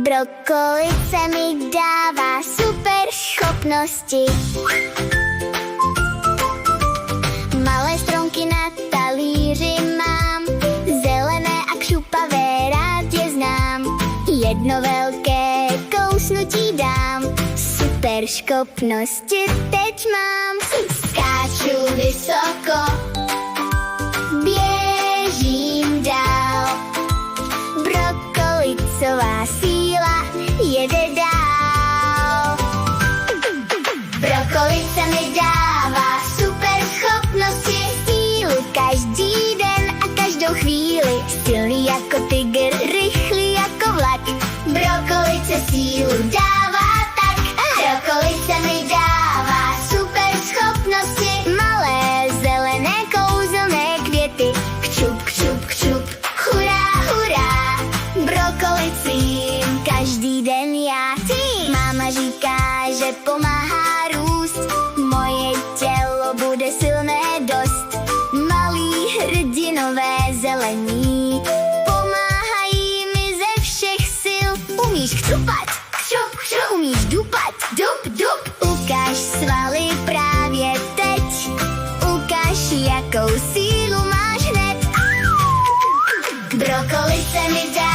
Brokolice mi dává super schopnosti. Malé stromky na talíři mám, zelené a křupavé rád je znám. Jedno velké kousnutí dám, super schopnosti teď mám. Skáču vysoko, běžím dál, brokolicová síla jede dál. Brokolice mi dává super schopnosti, sílu každý den a každou chvíli. Silný jako tygr, rychlý jako vlak, brokolice sílu dává tak. Brokolice mi dává super schopnosti, malé zelené kouzelné květy. Kčup, kčup, kčup, hurá, hurá, brokolicím každý den já. Máma říká, že pomáhá růst, moje tělo bude silné dost. Malí hrdinové zelení pomáhají mi ze všech sil. Umíš křupat, křup, křup, umíš dupat, dup, dup. Ukáž svaly právě teď, ukáž, jakou sílu máš hned. Brokolice mi dá